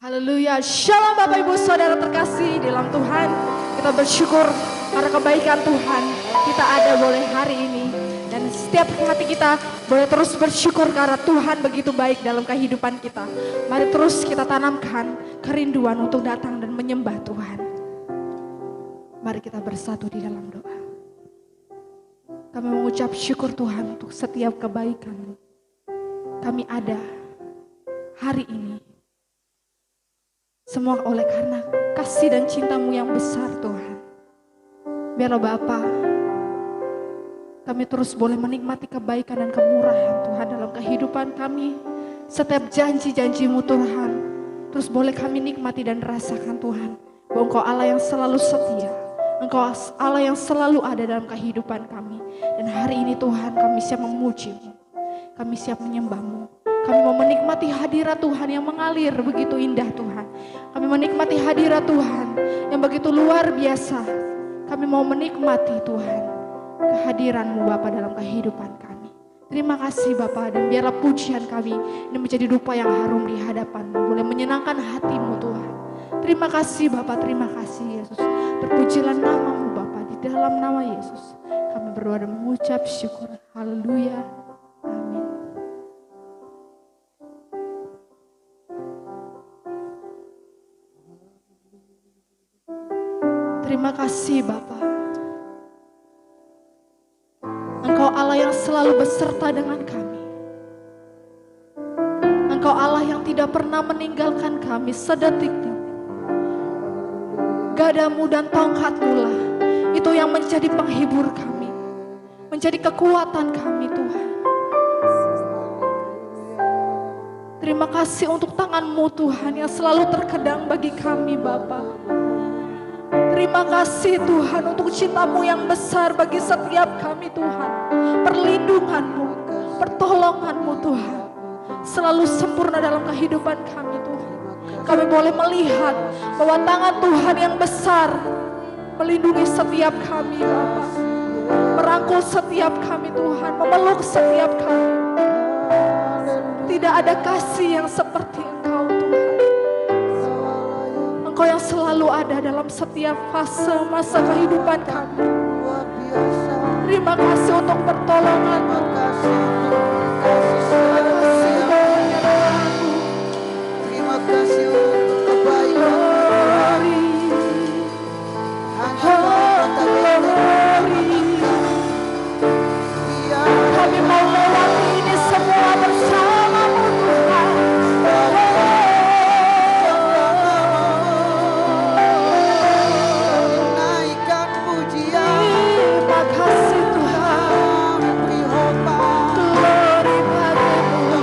Haleluya, shalom Bapak Ibu Saudara terkasih di dalam Tuhan. Kita bersyukur karena kebaikan Tuhan kita ada boleh hari ini. Dan setiap hati kita boleh terus bersyukur karena Tuhan begitu baik dalam kehidupan kita. Mari terus kita tanamkan kerinduan untuk datang dan menyembah Tuhan. Mari kita bersatu di dalam doa. Kami mengucap syukur Tuhan untuk setiap kebaikan-Mu. Kami ada hari ini. Semua oleh karena kasih dan cinta-Mu yang besar Tuhan. Biarlah Bapa, kami terus boleh menikmati kebaikan dan kemurahan Tuhan dalam kehidupan kami. Setiap janji-janji-Mu Tuhan, terus boleh kami nikmati dan rasakan Tuhan. Bahwa Engkau Allah yang selalu setia, Engkau Allah yang selalu ada dalam kehidupan kami. Dan hari ini Tuhan kami siap memuji-Mu, kami siap menyembah-Mu. Kami mau menikmati hadirat Tuhan yang mengalir begitu indah Tuhan. Kami menikmati hadirat Tuhan yang begitu luar biasa. Kami mau menikmati Tuhan kehadiran-Mu Bapa dalam kehidupan kami. Terima kasih Bapa, dan biarlah pujian kami ini menjadi rupa yang harum di hadapan-Mu. Boleh menyenangkan hati-Mu Tuhan. Terima kasih Bapa, terima kasih Yesus. Terpujilah nama-Mu Bapa, di dalam nama Yesus. Kami berdoa dan mengucap syukur. Haleluya. Amin. Terima kasih Bapa. Engkau Allah yang selalu beserta dengan kami. Engkau Allah yang tidak pernah meninggalkan kami sedetik pun. Gadamu dan tongkat-Mu lah itu yang menjadi penghibur kami, menjadi kekuatan kami Tuhan. Terima kasih untuk tangan-Mu Tuhan yang selalu terkedang bagi kami Bapa. Terima kasih Tuhan untuk cinta-Mu yang besar bagi setiap kami Tuhan. Perlindungan-Mu, pertolongan-Mu Tuhan selalu sempurna dalam kehidupan kami Tuhan. Kami boleh melihat bahwa tangan Tuhan yang besar melindungi setiap kami Bapa. Merangkul setiap kami Tuhan, memeluk setiap kami. Tidak ada kasih yang seperti Engkau Tuhan. Engkau yang selalu ada dalam setiap fase masa kehidupan kami. Terima kasih untuk pertolongan-Mu. Terima kasih untuk kebaikan. Kami mau lewati ini semua bersama-Mu Tuhan. Naikkan pujian. Terima kasih Tuhan. Beri hormat. Glory padamu.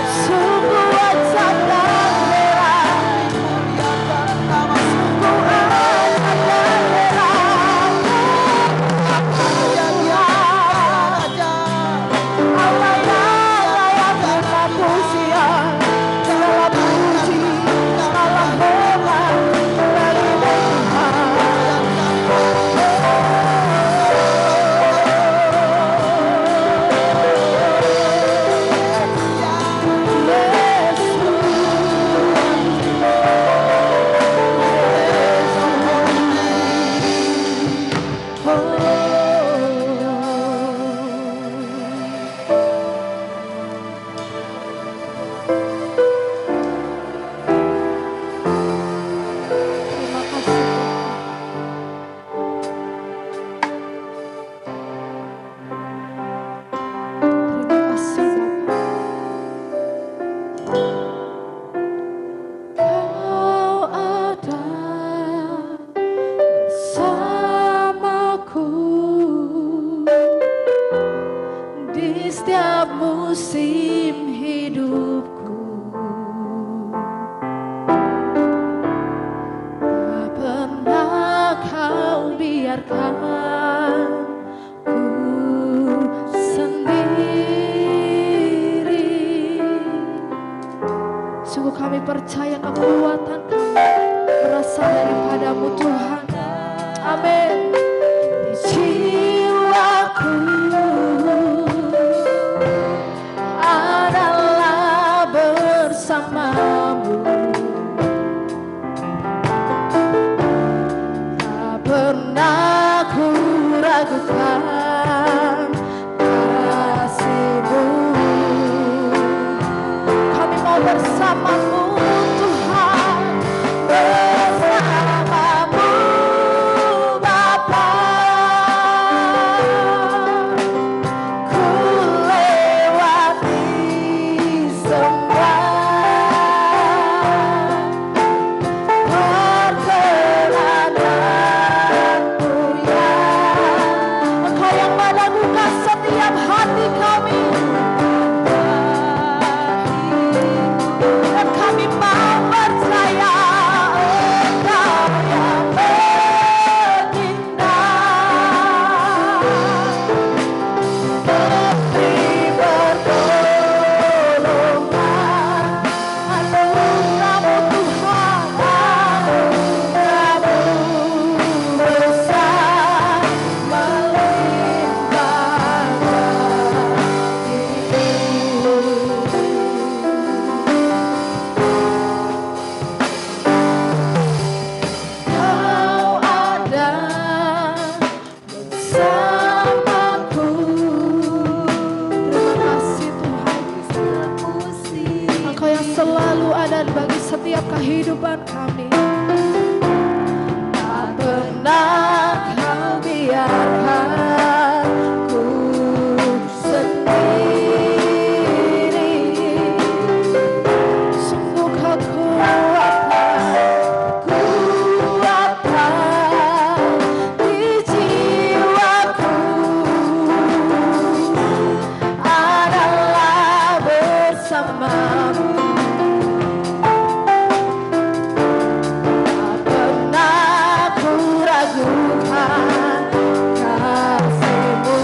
Sungguh ajab dan merah, Muliakan nama sungguh ajab dan merah. Raja. Allah yang layak kita pujian, segala puji, segala hormat bagi Tuhan. Terima kasih Tuhan. Terima kasih Bapa. Kau ada bersamaku di setiap musim hidupku. Tak pernah Kau biarkan ku sendiri. Sungguh kami percaya kekuatan kami berasal daripada-Mu Tuhan. Amin. Di selalu ada bagi setiap kehidupan kami. Tak pernah Kau biarkan ku sendiri. Sungguh Kau kuatkan di jiwaku adalah bersamamu. Tak pernah ku ragukan kasih-Mu.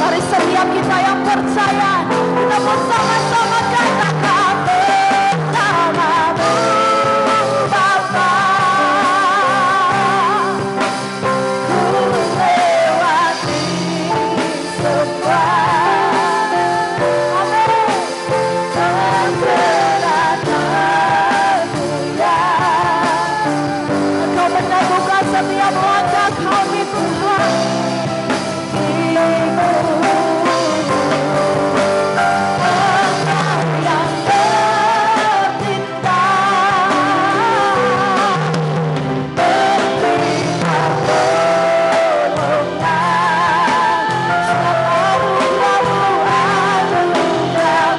Mari setiap kita yang percaya, kita bersama-sama katakan bersamamu Bapa. Ku lewati semua. Amin. Engkau menyembuhkan setiap langkah kami Tuhan. Engkau yang bertindak, berikan pertolongan. Setiap anugerah-Mu besar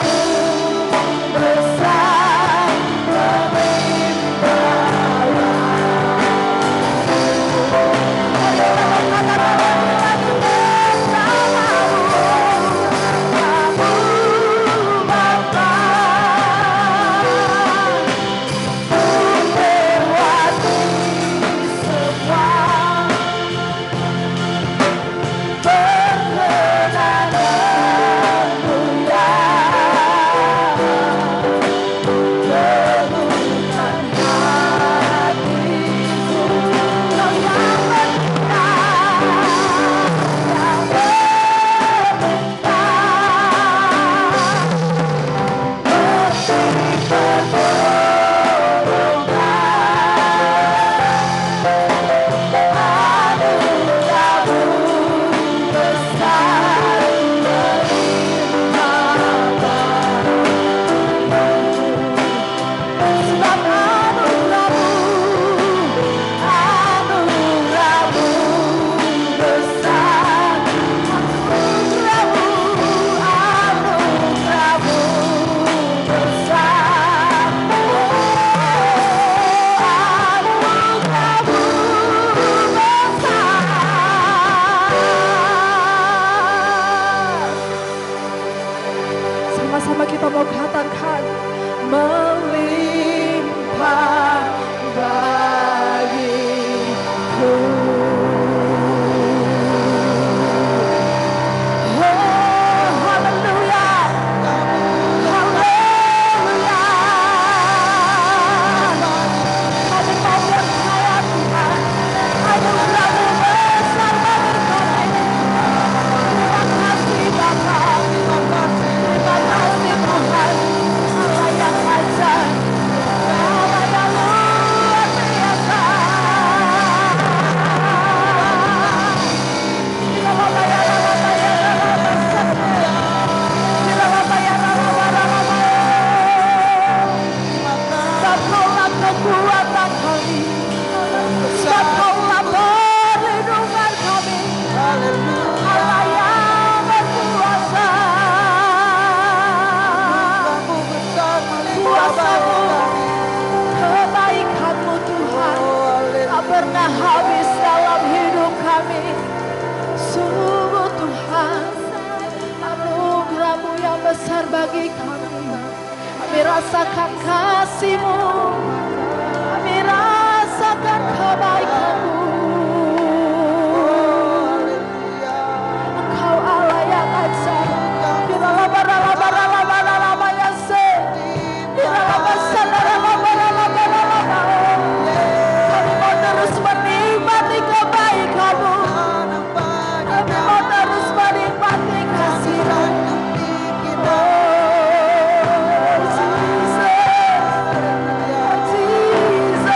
sama-sama kita mau katakan melimpah bagiku. Oh, haleluya. Haleluya. Kami mau percaya Tuhan, anugerah-Mu besar bagi kami. Terima kasih Bapa. Terima kasih Tuhan, Allah yang ajar, Allah yang luar biasa. Engkaulah kekuatan kami, Engkaulah perlindungan kami, Allah yang berkuasa. Kuasa-Mu, kebaikan-Mu Tuhan tak pernah habis dalam hidup kami. Sungguh Tuhan, anugerah-Mu yang besar bagi kami. Kami rasakan kasih-Mu, kami rasakan kebaikan-Mu. Engkau Allah yang ajar. Lama yang kami mau terus menikmati kebaikan-Mu, kami mau terus menikmati kasih-Mu. Oh, Jesus.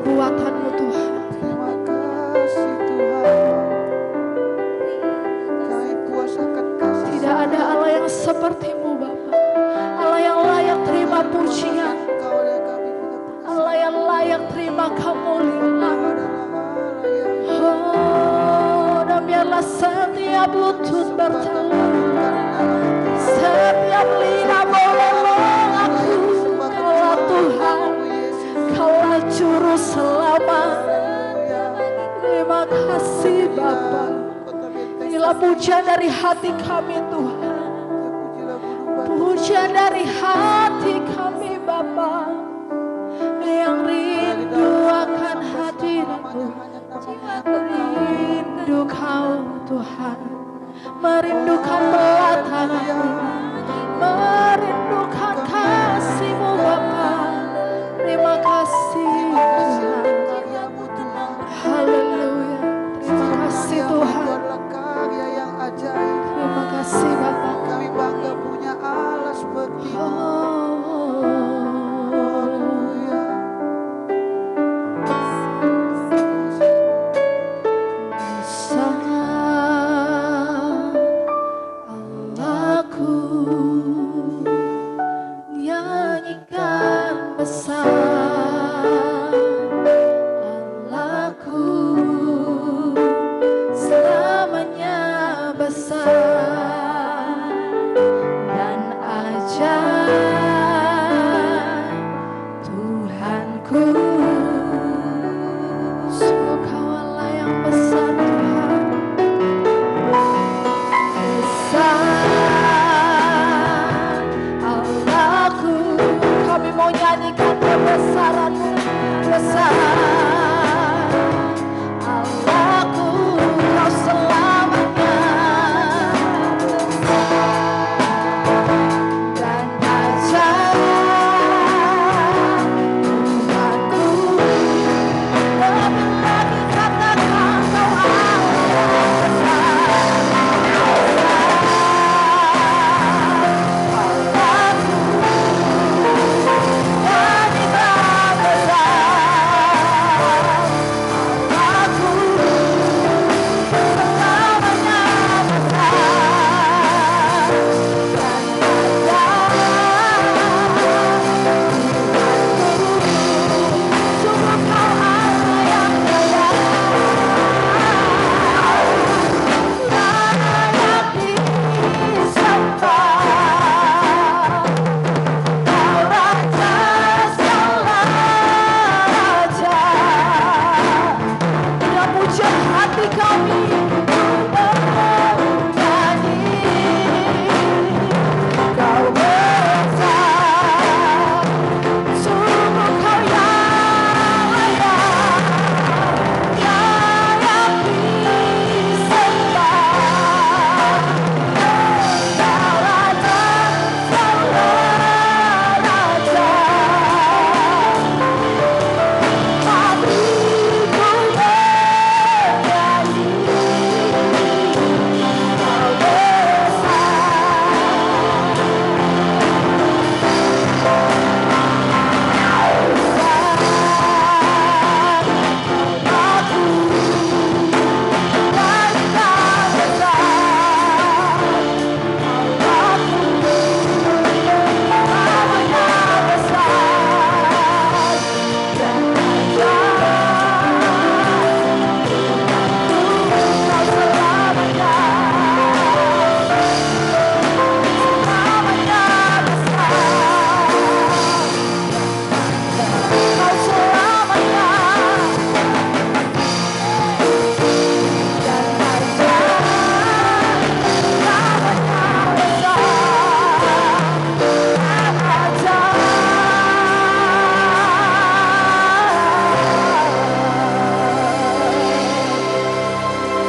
perbuatan-Mu Tuhan. Terima kasih Tuhan. Kami puas akan kasih Tidak ada Allah yang seperti-Mu Bapa. Allah yang layak terima pujian. Engkau dan kami tidak pernah Allah yang layak terima kemuliaan. adalah Allah yang Oh, dan biarlah setiap lutut bertelut, setiap lidah boleh mengaku Kaulah Tuhan, Kaulah Juru Selamat. Terima kasih Bapa. Inilah pujian dari hati kami Tuhan. Pujian dari hati kami Bapa, yang rindu akan hadirat-Mu. Rindu Kau Tuhan, merindukan teladan-Mu, merindukan kasih-Mu Bapa. Terima kasih Tuhan. Haleluya. Terima kasih Tuhan. Karya yang ajaib. Terima kasih Bapa. Kami bangga punya Allah seperti Allahku, nyanyikan besar Allahku, selamanya besar dan ajaib Tuhanku. Sungguh Kau Allah yang besar Tuhan, besar Allahku. Kami mau nyanyikan kebesaran-Mu, besar Allahku, Kau selamanya dan ajaib Tuhanku. Lebih lagi katakan Kau Allah besar, Allahku, nyanyikan besar Allahku, selamanya besar dan ajaib. Sungguh Kau Allah yang layak disembah. Kau Raja segala raja. Dengan pujian hati kami bernyanyi, Kau besar. Sungguh Kau yang layak disembah. Kau Raja segala raja. Hatiku bernyanyi, Kau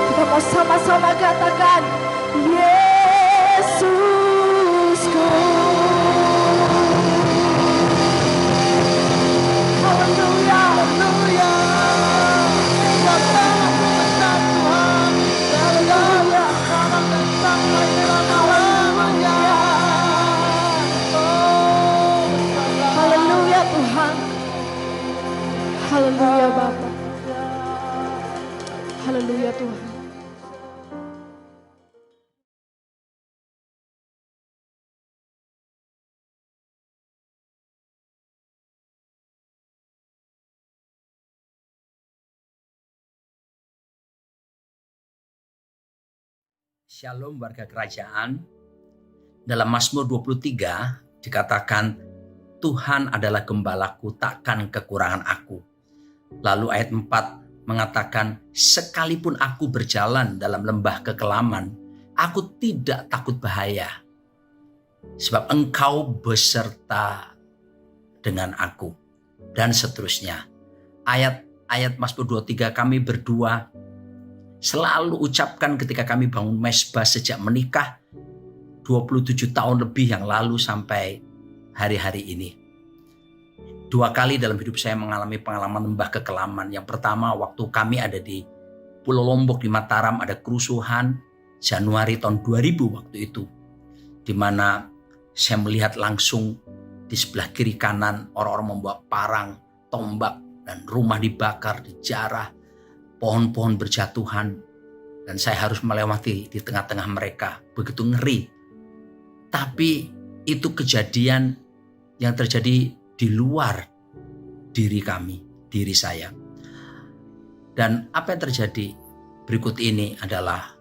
Kita mau sama-sama katakan Yesusku. Haleluya. Haleluya. Datang besar Tuhan. Haleluya. Salam dan sampai selama-lamanya. Oh, Haleluya Tuhan. Haleluya Tuhan. Shalom warga kerajaan. Dalam Mazmur 23 dikatakan, Tuhan adalah gembalaku, takkan kekurangan aku. Lalu ayat 4 mengatakan, sekalipun aku berjalan dalam lembah kekelaman, aku tidak takut bahaya. Sebab engkau beserta dengan aku. Dan seterusnya. Ayat Mazmur 23 kami berdua selalu ucapkan ketika kami bangun mesbah sejak menikah 27 tahun lebih yang lalu sampai hari-hari ini. 2 kali dalam hidup saya mengalami pengalaman lembah kekelaman. Yang pertama waktu kami ada di Pulau Lombok di Mataram, ada kerusuhan Januari tahun 2000 waktu itu. Di mana saya melihat langsung di sebelah kiri kanan orang-orang membawa parang, tombak, dan rumah dibakar, dijarah. Pohon-pohon berjatuhan dan saya harus melewati di tengah-tengah mereka. Begitu ngeri. Tapi itu kejadian yang terjadi di luar diri kami, diri saya. Dan apa yang terjadi berikut ini adalah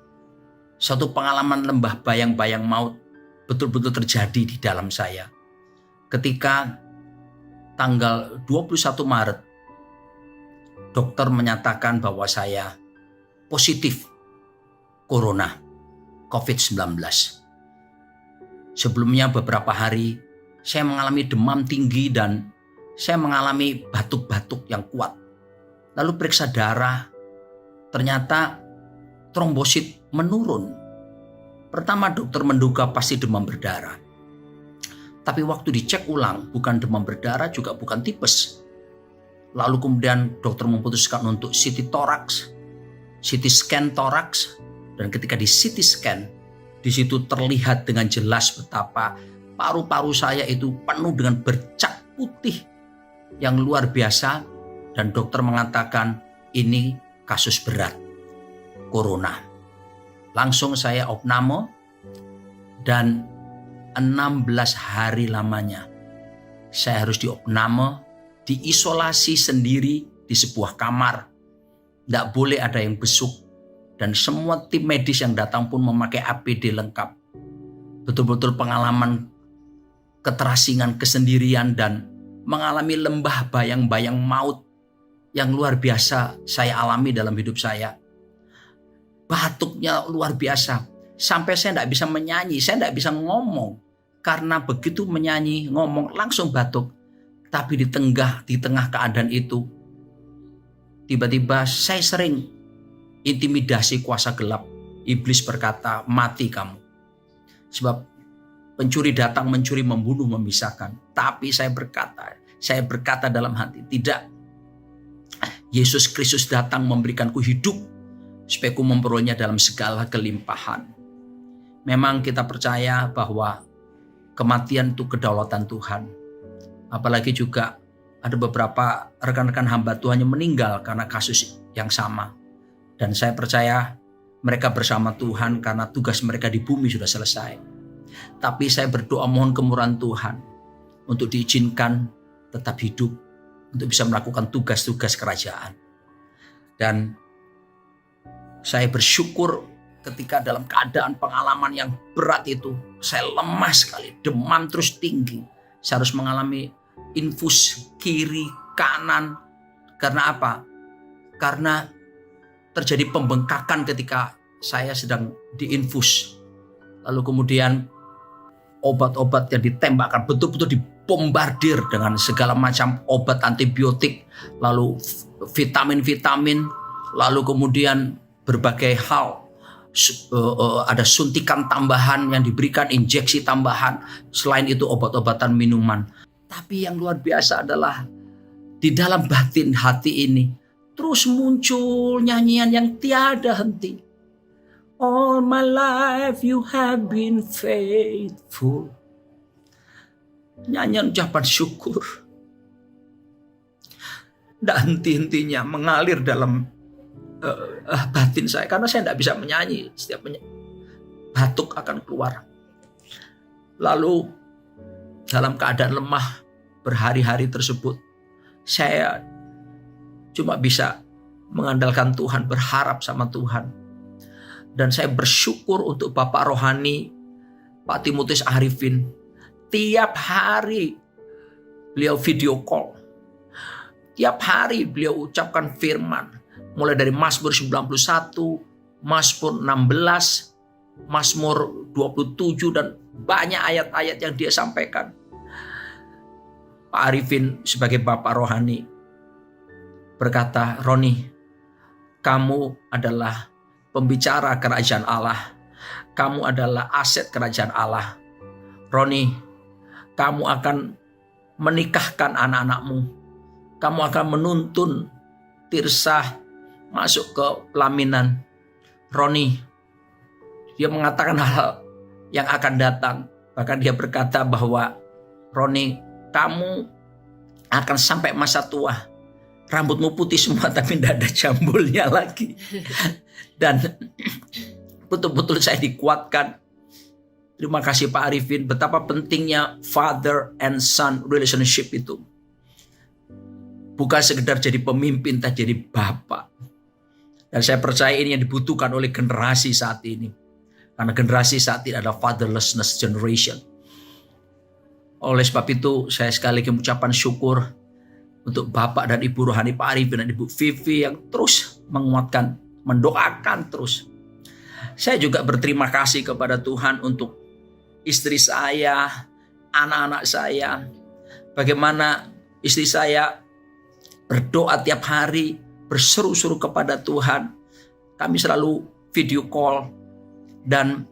suatu pengalaman lembah bayang-bayang maut betul-betul terjadi di dalam saya. Ketika tanggal 21 Maret dokter menyatakan bahwa saya positif corona COVID-19. Sebelumnya beberapa hari saya mengalami demam tinggi dan saya mengalami batuk-batuk yang kuat. Lalu periksa darah, ternyata trombosit menurun. Pertama dokter menduga pasti demam berdarah. Tapi waktu dicek ulang, bukan demam berdarah juga bukan tipes. Lalu kemudian dokter memutuskan untuk CT toraks, CT scan toraks, dan ketika di CT scan, di situ terlihat dengan jelas betapa paru-paru saya itu penuh dengan bercak putih yang luar biasa, dan dokter mengatakan ini kasus berat, corona. Langsung saya opname dan 16 hari lamanya saya harus diopname, diisolasi sendiri di sebuah kamar. Tidak boleh ada yang besuk. Dan semua tim medis yang datang pun memakai APD lengkap. Betul-betul pengalaman keterasingan, kesendirian, dan mengalami lembah bayang-bayang maut yang luar biasa saya alami dalam hidup saya. Batuknya luar biasa. Sampai saya tidak bisa menyanyi, saya tidak bisa ngomong. Karena begitu menyanyi, ngomong langsung batuk. Tapi di tengah keadaan itu, tiba-tiba saya sering intimidasi kuasa gelap. Iblis berkata, mati kamu. Sebab pencuri datang mencuri, membunuh, memisahkan. Tapi saya berkata dalam hati, tidak. Yesus Kristus datang memberikanku hidup, supaya ku memperolehnya dalam segala kelimpahan. Memang kita percaya bahwa kematian itu kedaulatan Tuhan. Apalagi juga ada beberapa rekan-rekan hamba Tuhan yang meninggal karena kasus yang sama. Dan saya percaya mereka bersama Tuhan karena tugas mereka di bumi sudah selesai. Tapi saya berdoa mohon kemurahan Tuhan untuk diizinkan tetap hidup, untuk bisa melakukan tugas-tugas kerajaan. Dan saya bersyukur ketika dalam keadaan pengalaman yang berat itu, saya lemah sekali, demam terus tinggi. Saya harus mengalami infus kiri, kanan. Karena apa? Karena terjadi pembengkakan ketika saya sedang diinfus. Lalu kemudian obat-obat yang ditembakkan betul-betul dibombardir dengan segala macam obat antibiotik. Lalu vitamin-vitamin. Lalu kemudian berbagai hal. Ada suntikan tambahan yang diberikan, injeksi tambahan. Selain itu obat-obatan minuman. Tapi yang luar biasa adalah di dalam batin hati ini terus muncul nyanyian yang tiada henti. All my life you have been faithful. Nyanyian ucapan syukur. Tidak henti-hentinya mengalir dalam batin saya, karena saya tidak bisa menyanyi. Setiap batuk akan keluar. Lalu dalam keadaan lemah berhari-hari tersebut, saya cuma bisa mengandalkan Tuhan, berharap sama Tuhan. Dan saya bersyukur untuk Bapak Rohani, Pak Timotius Arifin. Tiap hari beliau video call. Tiap hari beliau ucapkan firman. Mulai dari Mazmur 91, Mazmur 16, Mazmur 27, dan banyak ayat-ayat yang dia sampaikan. Pak Arifin sebagai Bapak Rohani berkata, Roni, kamu adalah pembicara kerajaan Allah. Kamu adalah aset kerajaan Allah. Roni, kamu akan menikahkan anak-anakmu. Kamu akan menuntun Tirsa masuk ke pelaminan. Roni, dia mengatakan hal yang akan datang. Bahkan dia berkata bahwa, Roni, kamu akan sampai masa tua. Rambutmu putih semua tapi tidak ada jambulnya lagi. Dan betul-betul saya dikuatkan. Terima kasih Pak Arifin, betapa pentingnya father and son relationship itu. Bukan sekedar jadi pemimpin, tapi jadi bapak. Dan saya percaya ini yang dibutuhkan oleh generasi saat ini. Karena generasi saat ini adalah fatherlessness generation. Oleh sebab itu, saya sekali lagi mengucapkan syukur untuk Bapak dan Ibu Rohani, Pak Arifin dan Ibu Vivi yang terus menguatkan, mendoakan terus. Saya juga berterima kasih kepada Tuhan untuk istri saya, anak-anak saya. Bagaimana istri saya berdoa tiap hari, berseru-seru kepada Tuhan. Kami selalu video call. Dan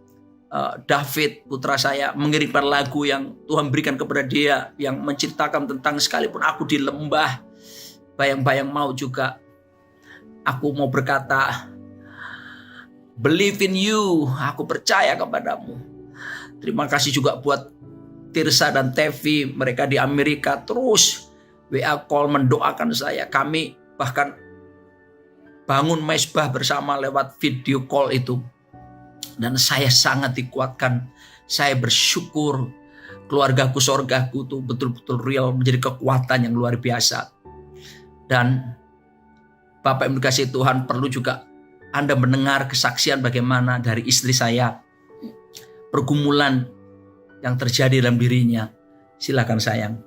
David, putra saya, mengirimkan lagu yang Tuhan berikan kepada dia, yang menceritakan tentang sekalipun aku di lembah bayang-bayang mau juga, aku mau berkata, believe in you, aku percaya kepadamu. Terima kasih juga buat Tirsa dan Tevi, mereka di Amerika terus WA call mendoakan saya. Kami bahkan bangun mezbah bersama lewat video call itu. Dan saya sangat dikuatkan. Saya bersyukur keluargaku, sorgaku itu betul-betul real, menjadi kekuatan yang luar biasa. Dan Bapak yang dikasihi Tuhan, perlu juga Anda mendengar kesaksian bagaimana dari istri saya, pergumulan yang terjadi dalam dirinya. Silakan sayang.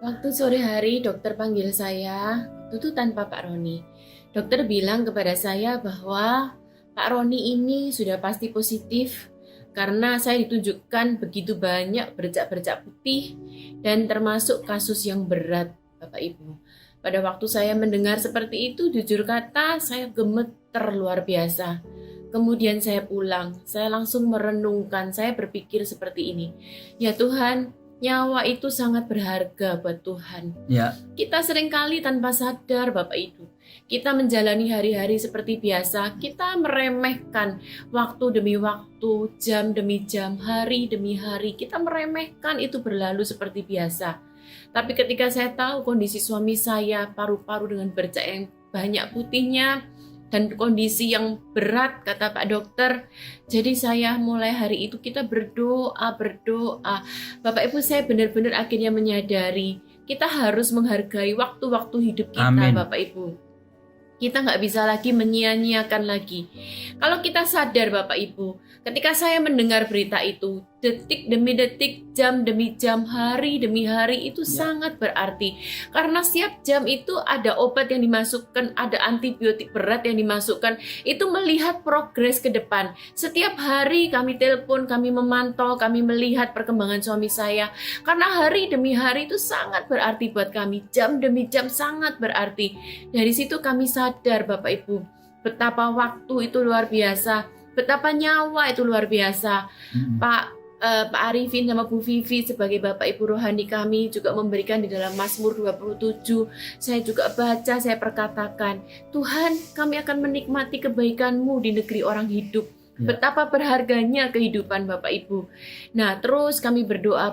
Waktu sore hari dokter panggil saya, itu tanpa Pak Roni. Dokter bilang kepada saya bahwa Pak Roni ini sudah pasti positif karena saya ditunjukkan begitu banyak bercak-bercak putih dan termasuk kasus yang berat, Bapak Ibu. Pada waktu saya mendengar seperti itu, jujur kata saya gemeter luar biasa. Kemudian saya pulang, saya langsung merenungkan, saya berpikir seperti ini. Ya Tuhan, nyawa itu sangat berharga buat Tuhan. Ya. Kita seringkali tanpa sadar Bapak Ibu, kita menjalani hari-hari seperti biasa, kita meremehkan waktu demi waktu, jam demi jam, hari demi hari, kita meremehkan itu berlalu seperti biasa. Tapi ketika saya tahu kondisi suami saya, paru-paru dengan bercak yang banyak putihnya, dan kondisi yang berat kata Pak Dokter, jadi saya mulai hari itu kita berdoa. Bapak Ibu, saya benar-benar akhirnya menyadari kita harus menghargai waktu-waktu hidup kita. Amin. Bapak Ibu, kita nggak bisa lagi menyia-nyiakan lagi. Kalau kita sadar Bapak Ibu, ketika saya mendengar berita itu, detik demi detik, jam demi jam, hari demi hari itu sangat berarti. Karena setiap jam itu ada obat yang dimasukkan, ada antibiotik berat yang dimasukkan. Itu melihat progres ke depan. Setiap hari kami telepon, kami memantau, kami melihat perkembangan suami saya. Karena hari demi hari itu sangat berarti buat kami. Jam demi jam sangat berarti. Dari situ kami sadar Bapak Ibu, betapa waktu itu luar biasa, betapa nyawa itu luar biasa. Pak Arifin sama Bu Vivi sebagai Bapak Ibu rohani kami juga memberikan di dalam Mazmur 27. Saya juga baca, saya perkatakan, Tuhan, kami akan menikmati kebaikan-Mu di negeri orang hidup. Betapa berharganya kehidupan Bapak Ibu. Nah, terus kami berdoa.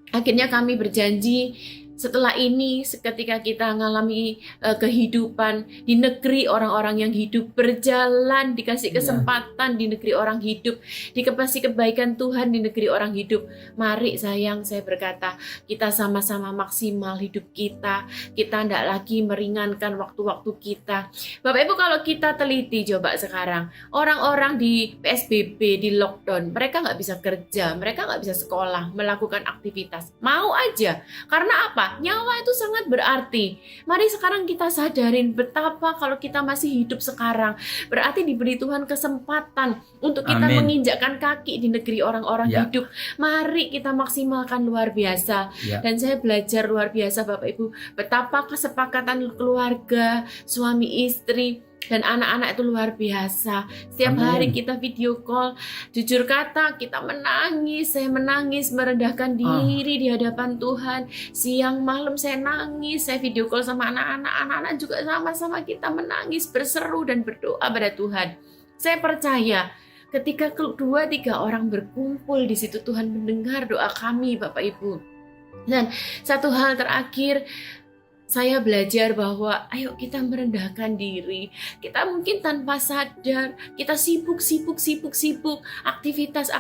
Akhirnya kami berjanji setelah ini, ketika kita mengalami kehidupan di negeri orang-orang yang hidup, berjalan, dikasih kesempatan di negeri orang hidup, dikasih kebaikan Tuhan di negeri orang hidup. Mari sayang, saya berkata, kita sama-sama maksimal hidup kita tidak lagi meringankan waktu-waktu kita. Bapak Ibu, kalau kita teliti coba sekarang, orang-orang di PSBB, di lockdown, mereka nggak bisa kerja, mereka nggak bisa sekolah, melakukan aktivitas, mau aja. Karena apa? Nyawa itu sangat berarti. Mari sekarang kita sadarin betapa kalau kita masih hidup sekarang, berarti diberi Tuhan kesempatan untuk kita Amin. menginjakkan kaki di negeri orang-orang Ya. hidup. Mari kita maksimalkan luar biasa. Ya. Dan saya belajar luar biasa Bapak Ibu, betapa kesepakatan keluarga, suami istri, dan anak-anak itu luar biasa. Setiap Amin. hari kita video call, jujur kata kita menangis, saya menangis merendahkan diri di hadapan Tuhan. Siang malam saya nangis, saya video call sama anak-anak juga sama-sama kita menangis, berseru dan berdoa pada Tuhan. Saya percaya ketika 2-3 orang berkumpul di situ, Tuhan mendengar doa kami Bapak Ibu. Dan satu hal terakhir, saya belajar bahwa ayo kita merendahkan diri. Kita mungkin tanpa sadar, kita sibuk, aktivitas.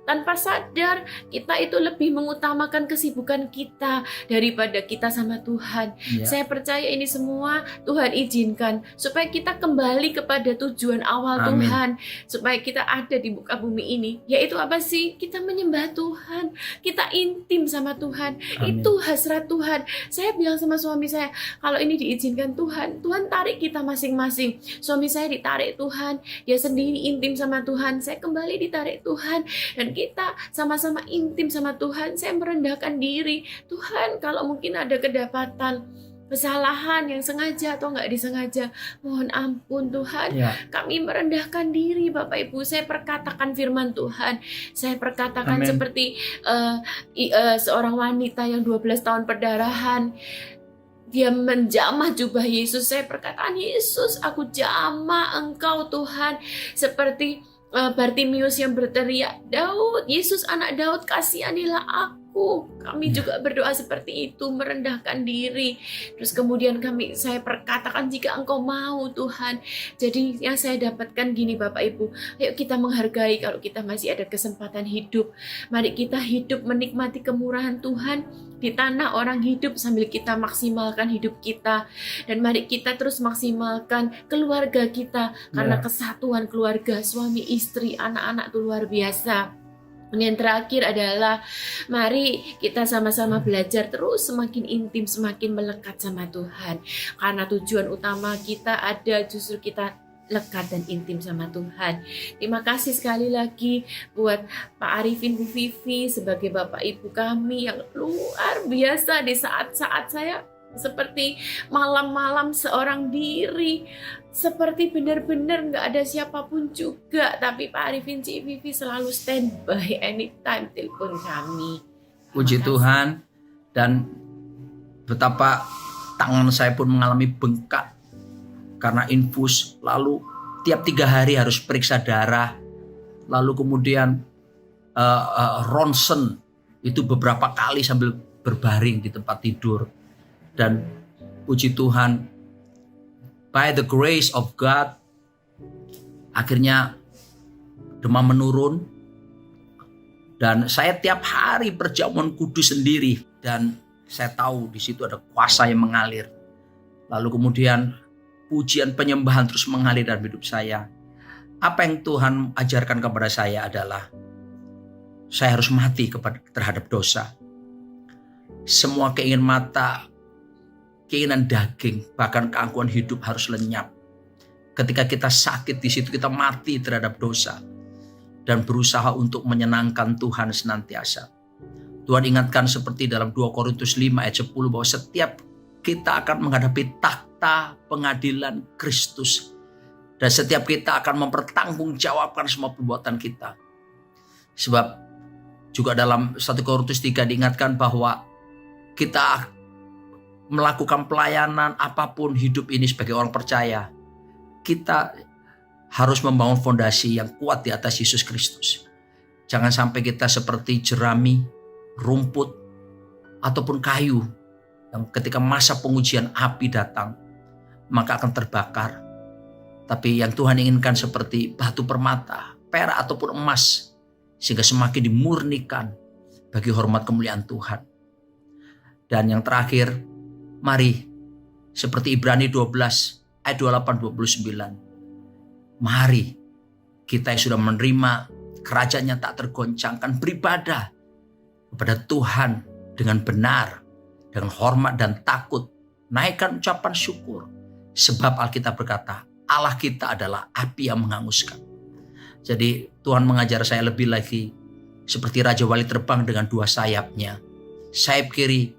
Tanpa sadar, kita itu lebih mengutamakan kesibukan kita daripada kita sama Tuhan. Ya. Saya percaya ini semua Tuhan izinkan supaya kita kembali kepada tujuan awal Amin. Tuhan. Supaya kita ada di muka bumi ini. Yaitu apa sih? Kita menyembah Tuhan. Kita intim sama Tuhan. Amin. Itu hasrat Tuhan. Saya bilang sama suami saya, kalau ini diizinkan Tuhan, Tuhan tarik kita masing-masing. Suami saya ditarik Tuhan, dia sendiri intim sama Tuhan, saya kembali ditarik Tuhan, dan kita sama-sama intim sama Tuhan. Saya merendahkan diri, Tuhan kalau mungkin ada kedapatan kesalahan yang sengaja atau nggak disengaja, mohon ampun Tuhan. Ya. Kami merendahkan diri Bapak Ibu. Saya perkatakan firman Tuhan. Saya perkatakan Amin. seperti seorang wanita yang 12 tahun perdarahan. Dia menjamah jubah Yesus. Saya perkataan, Yesus, aku jamah Engkau Tuhan. Seperti Bartimius yang berteriak, Daud, Yesus anak Daud, kasihanilah aku. Kami juga berdoa seperti itu, merendahkan diri. Terus kemudian saya perkatakan, jika Engkau mau Tuhan. Jadi yang saya dapatkan gini Bapak Ibu, ayo kita menghargai kalau kita masih ada kesempatan hidup. Mari kita hidup menikmati kemurahan Tuhan di tanah orang hidup sambil kita maksimalkan hidup kita. Dan mari kita terus maksimalkan keluarga kita, karena kesatuan keluarga, suami, istri, anak-anak itu luar biasa. Dan yang terakhir adalah mari kita sama-sama belajar terus semakin intim, semakin melekat sama Tuhan. Karena tujuan utama kita ada justru kita lekat dan intim sama Tuhan. Terima kasih sekali lagi buat Pak Arifin, Bu Vivi sebagai Bapak Ibu kami yang luar biasa di saat-saat saya seperti malam-malam seorang diri, seperti benar-benar nggak ada siapapun juga, tapi Pak Arifin, Ci Vivi selalu standby anytime telepon kami. Puji Tuhan. Dan betapa tangan saya pun mengalami bengkak karena infus, lalu tiap 3 hari harus periksa darah, lalu kemudian ronsen itu beberapa kali sambil berbaring di tempat tidur. Dan puji Tuhan, by the grace of God, akhirnya demam menurun, dan saya tiap hari perjamuan kudus sendiri, dan saya tahu di situ ada kuasa yang mengalir. Lalu kemudian pujian penyembahan terus mengalir dalam hidup saya. Apa yang Tuhan ajarkan kepada saya adalah saya harus mati terhadap dosa. Semua keinginan mata, keinginan daging, bahkan keangkuhan hidup harus lenyap. Ketika kita sakit di situ kita mati terhadap dosa dan berusaha untuk menyenangkan Tuhan senantiasa. Tuhan ingatkan seperti dalam 2 Korintus 5 ayat 10 bahwa setiap kita akan menghadapi takhta pengadilan Kristus. Dan setiap kita akan mempertanggungjawabkan semua perbuatan kita. Sebab juga dalam 1 Korintus 3 diingatkan bahwa kita melakukan pelayanan apapun hidup ini sebagai orang percaya, kita harus membangun fondasi yang kuat di atas Yesus Kristus. Jangan sampai kita seperti jerami, rumput, ataupun kayu yang ketika masa pengujian api datang maka akan terbakar. Tapi yang Tuhan inginkan seperti batu permata, perak ataupun emas, sehingga semakin dimurnikan bagi hormat kemuliaan Tuhan. Dan yang terakhir, mari seperti Ibrani 12 ayat 28-29. Mari kita yang sudah menerima kerajaannya tak tergoncangkan beribadah kepada Tuhan dengan benar, dengan hormat dan takut. Naikkan ucapan syukur. Sebab Alkitab berkata, Allah kita adalah api yang menghanguskan. Jadi Tuhan mengajar saya lebih lagi seperti Raja Wali terbang dengan dua sayapnya. Sayap kiri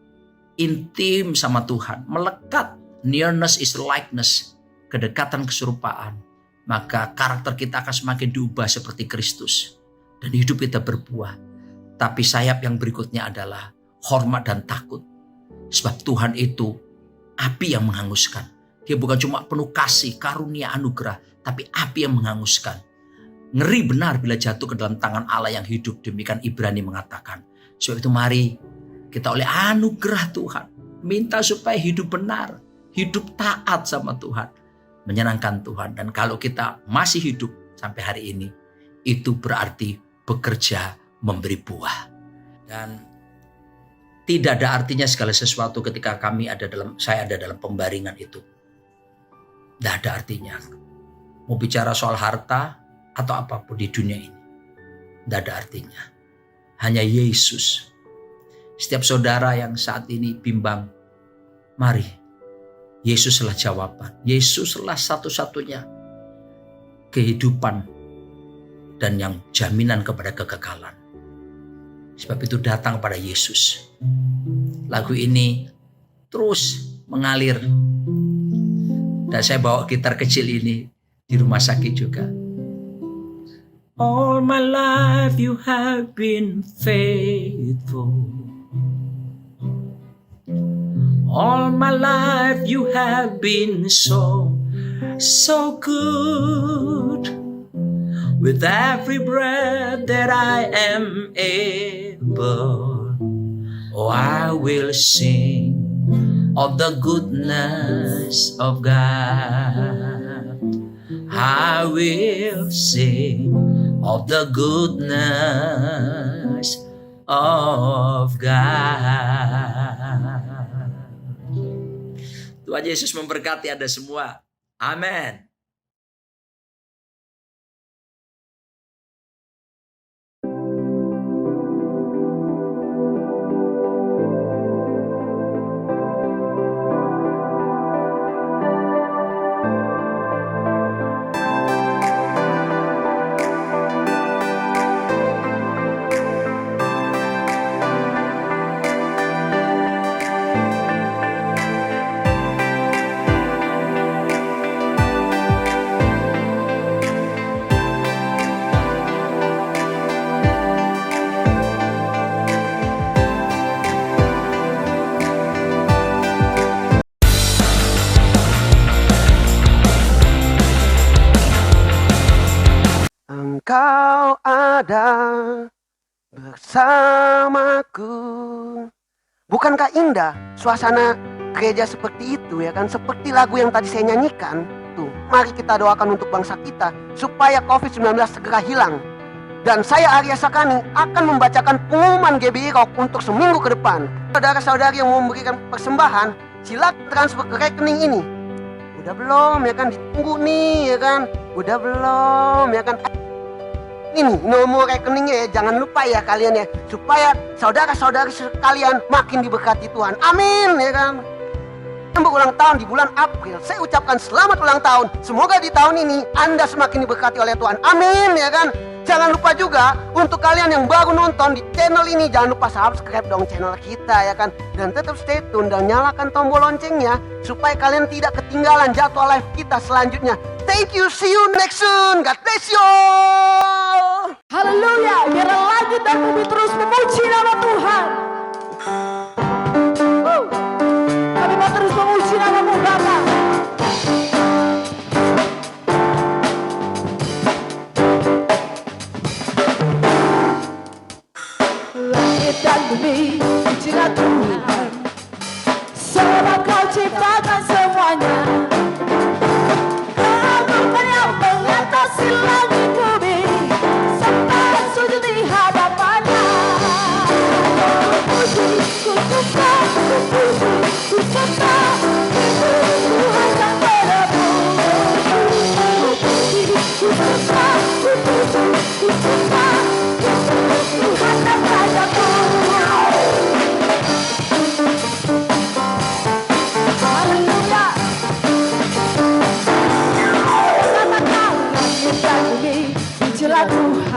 intim sama Tuhan, melekat. Nearness is likeness, kedekatan keserupaan. Maka karakter kita akan semakin diubah seperti Kristus. Dan hidup kita berbuah. Tapi sayap yang berikutnya adalah hormat dan takut. Sebab Tuhan itu api yang menghanguskan. Dia bukan cuma penuh kasih, karunia, anugerah, tapi api yang menghanguskan. Ngeri benar bila jatuh ke dalam tangan Allah yang hidup. Demikian Ibrani mengatakan. Sebab itu mari kita oleh anugerah Tuhan minta supaya hidup benar, hidup taat sama Tuhan, menyenangkan Tuhan. Dan kalau kita masih hidup sampai hari ini, itu berarti bekerja memberi buah. Dan tidak ada artinya segala sesuatu ketika saya ada dalam pembaringan itu. Tidak ada artinya. Mau bicara soal harta atau apapun di dunia ini, tidak ada artinya. Hanya Yesus. Setiap saudara yang saat ini bimbang, mari. Yesuslah jawaban. Yesuslah satu-satunya kehidupan dan yang jaminan kepada kekekalan. Sebab itu datang pada Yesus. Lagu ini terus mengalir. Dan saya bawa gitar kecil ini di rumah sakit juga. All my life you have been faithful. All my life you have been so good. With every breath that I am able, oh, I will sing of the goodness of God. I will sing of the goodness of God. Tuhan Yesus memberkati Anda semua. Amin. Engkau ada bersamaku. Bukankah indah suasana gereja seperti itu ya kan? Seperti lagu yang tadi saya nyanyikan tuh. Mari kita doakan untuk bangsa kita supaya COVID-19 segera hilang. Dan saya Arya Sakani akan membacakan pengumuman GBI Rock untuk seminggu ke depan. Saudara-saudari yang mau memberikan persembahan, silakan transfer ke rekening ini. Udah belum ya kan? Ditunggu nih ya kan? Udah belum ya kan? Ini nomor rekeningnya ya, jangan lupa ya kalian ya, supaya saudara-saudari sekalian makin diberkati Tuhan. Amin ya kan. Yang berulang tahun di bulan April, saya ucapkan selamat ulang tahun. Semoga di tahun ini Anda semakin diberkati oleh Tuhan. Amin ya kan. Jangan lupa juga untuk kalian yang baru nonton di channel ini, jangan lupa subscribe dong channel kita ya kan. Dan tetap stay tune dan nyalakan tombol loncengnya supaya kalian tidak ketinggalan jadwal live kita selanjutnya. Thank you, see you next soon. God bless you all. Haleluya, biarlah langit dan bumi terus memuji nama Tuhan. Kami mau terus memuji nama-Mu Bapa. Langit dan bumi pujilah Tuhan. lagu